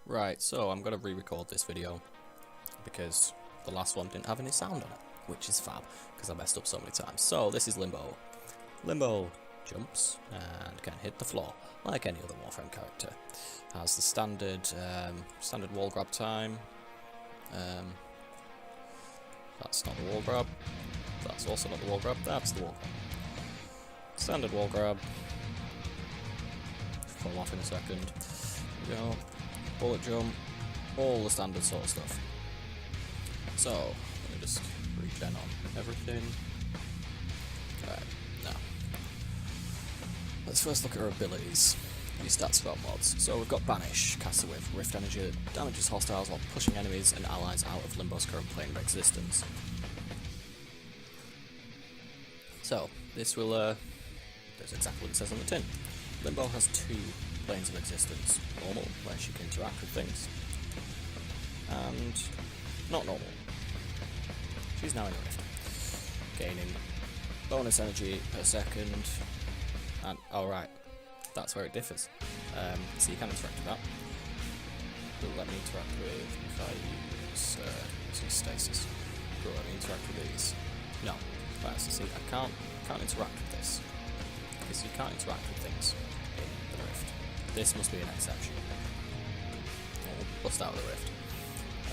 Right, so I'm going to re-record this video because the last one didn't have any sound on it, which is fab, because I messed up so many times. So this is Limbo. Limbo jumps and can hit the floor, like any other Warframe character. Has the standard wall grab time. That's not the wall grab. That's also not the wall grab. That's the wall grab. Standard wall grab. Fall off in a second. There we go. Bullet jump. All the standard sort of stuff. So, let me just regen on everything. Right, now. Let's first look at our abilities. These stats about mods. So we've got Banish, caster with Rift Energy that damages hostiles while pushing enemies and allies out of Limbo's current plane of existence. So, this will, there's exactly what it says on the tin. Limbo has two planes of existence. Normal, where she can interact with things, and not normal. She's now in the Rift, gaining bonus energy per second, and, alright, that's where it differs. So you can interact with that. But let me interact with, if I use stasis. But let me interact with these. No. Right, so see, I can't interact with this. Because you can't interact with things in the Rift. This must be an exception. We'll bust out of the Rift.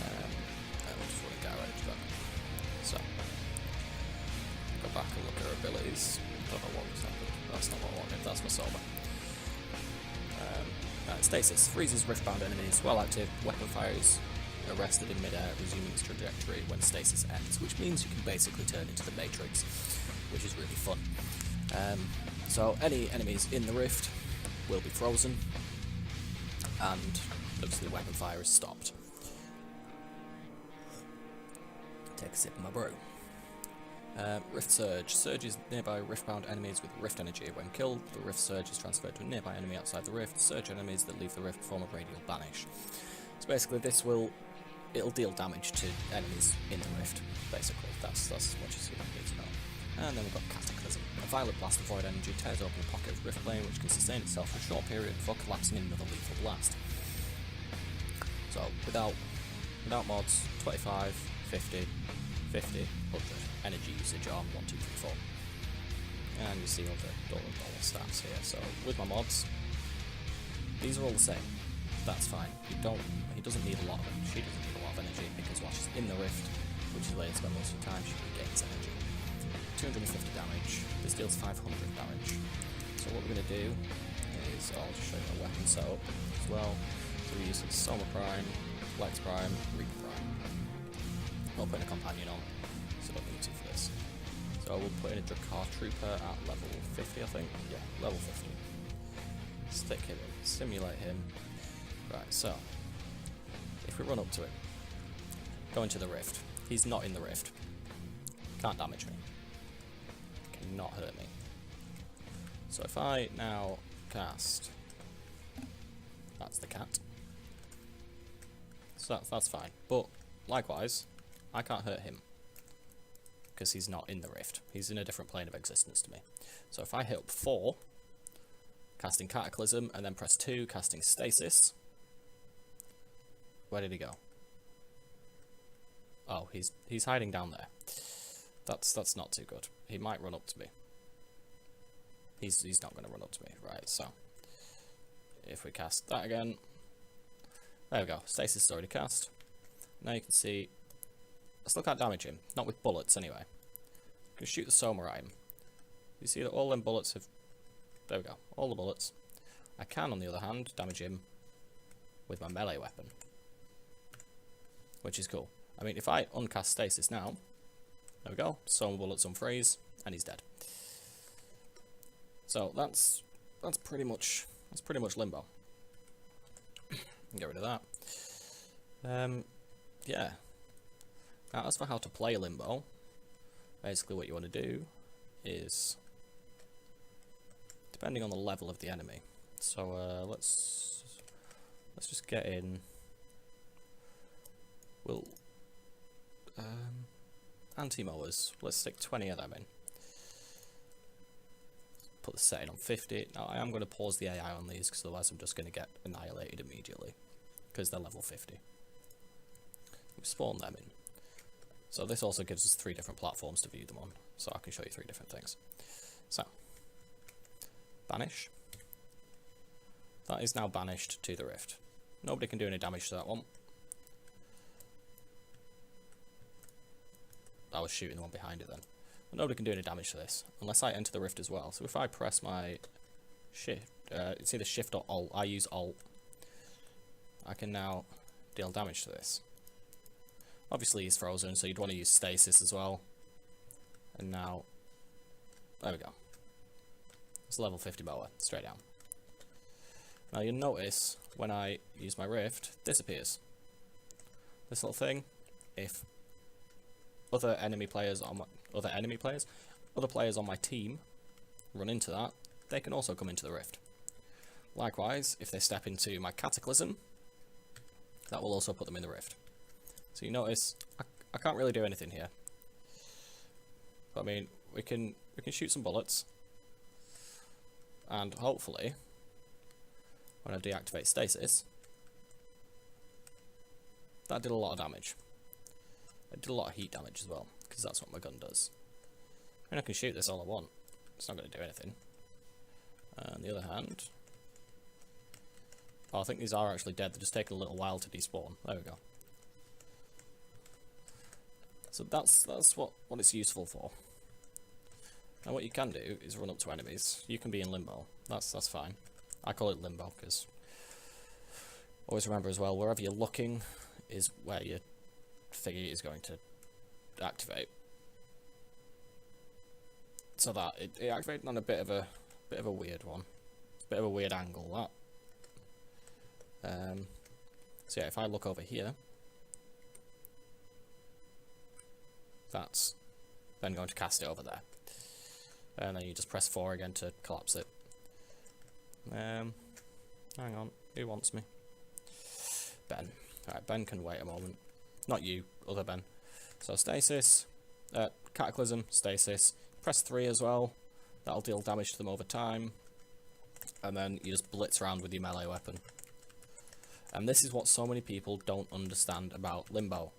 And we'll just run a garage back. So, go back and look at our abilities. Don't know what was happened. That's not what I wanted, that's my Soma. Stasis freezes riftbound enemies while active. Weapon fire is arrested in midair, resuming its trajectory when stasis ends, which means you can basically turn into the Matrix, which is really fun. So any enemies in the rift will be frozen, and obviously weapon fire is stopped. Take a sip of my brew. Rift Surge. Surges nearby riftbound enemies with Rift Energy. When killed, the Rift Surge is transferred to a nearby enemy outside the Rift. Surge enemies that leave the Rift form a radial banish. So basically it'll deal damage to enemies in the Rift, basically. That's what you need to know. And then we've got Cataclysm. A violent blast of void energy tears open a pocket of Rift plane which can sustain itself for a short period before collapsing in another lethal blast. So without mods, 25, 50, 50, 100 energy usage on 1, 2, 3, 4. And you see all the dollar stats here. So with my mods, these are all the same. That's fine. He doesn't need a lot of it. She doesn't need a lot of energy because while she's in the Rift, which is where you spend most of the time, she regains energy. 250 damage. This deals 500 damage. So what we're going to do is, I'll just show you my weapon setup as well. So we're using Soma Prime, Lex Prime, Reaper Prime. I'll put in a companion on, so I don't need to for this. So we'll put in a Drakkar Trooper at level 50, I think. Yeah, level 50. Stick him in, simulate him. Right, so if we run up to him, go into the Rift. He's not in the Rift. Can't damage me. Cannot hurt me. So if I now cast, that's the cat. So that's fine. But likewise, I can't hurt him because he's not in the Rift. He's in a different plane of existence to me. So if I hit up 4, casting Cataclysm, and then press 2, casting Stasis. Where did he go? Oh, he's hiding down there. That's not too good. He might run up to me. He's not going to run up to me. Right, so if we cast that again, there we go. Stasis is already cast. Now you can see I still can't damage him, not with bullets anyway. I'm going to shoot the Soma at him. You see that all them bullets have, there we go, all the bullets. I can, on the other hand, damage him with my melee weapon, which is cool. I mean, if I uncast Stasis now, there we go, Soma bullets unfreeze, and he's dead. So that's pretty much Limbo. Get rid of that. Yeah. Now, as for how to play Limbo, basically what you want to do is, depending on the level of the enemy. So let's just get in. We'll anti-mowers. Let's stick 20 of them in. Put the setting on 50. Now I am going to pause the AI on these because otherwise I'm just going to get annihilated immediately. because they're level 50. We spawn them in. So this also gives us 3 different platforms to view them on, so I can show you 3 different things. So, banish. That is now banished to the rift. Nobody can do any damage to that one. I was shooting the one behind it then. But nobody can do any damage to this, unless I enter the rift as well. So if I press my shift, it's either shift or alt, I use alt, I can now deal damage to this. Obviously he's frozen, so you'd want to use stasis as well. And now, there we go. It's level 50 mower, straight down. Now you'll notice when I use my rift, disappears. This little thing, if other players on my team run into that, they can also come into the rift. Likewise, if they step into my cataclysm, that will also put them in the rift. So you notice I can't really do anything here. But I mean, we can shoot some bullets, and hopefully, when I deactivate stasis, that did a lot of damage. It did a lot of heat damage as well, because that's what my gun does. I mean, I can shoot this all I want. It's not going to do anything. On the other hand, oh, I think these are actually dead. They just take a little while to despawn. There we go. So that's what it's useful for. Now what you can do is run up to enemies. You can be in limbo. That's fine. I call it limbo because always remember as well, wherever you're looking is where your thingy is going to activate. So that it activated on a bit of a weird one. It's a bit of a weird angle that. So yeah, if I look over here, that's then going to cast it over there. And then you just press 4 again to collapse it. Hang on, who wants me? Ben. Alright, Ben can wait a moment. Not you, other Ben. So stasis, cataclysm, stasis. Press 3 as well. That'll deal damage to them over time. And then you just blitz around with your melee weapon. And this is what so many people don't understand about Limbo.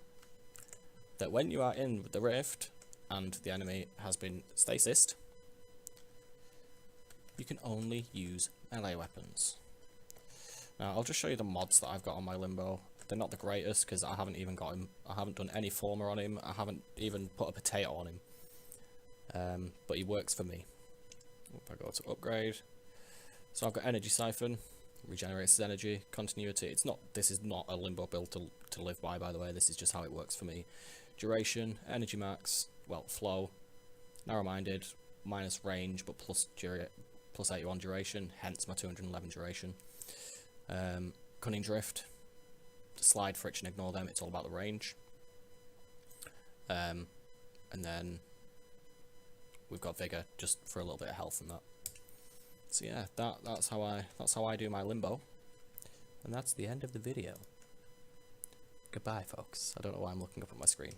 That when you are in the rift, and the enemy has been stasised, you can only use melee weapons. Now I'll just show you the mods that I've got on my Limbo. They're not the greatest because I haven't even got him. I haven't done any former on him. I haven't even put a potato on him. But he works for me. If I go to upgrade, so I've got energy siphon, regenerates his energy, continuity. This is not a Limbo build to live by the way. This is just how it works for me. Duration, energy max, well, flow, narrow-minded, minus range, but plus 81 duration, hence my 211 duration. Cunning drift, slide, friction, ignore them, it's all about the range. And then we've got vigor, just for a little bit of health and that. So yeah, that's how I do my Limbo. And that's the end of the video. Goodbye, folks. I don't know why I'm looking up at my screen.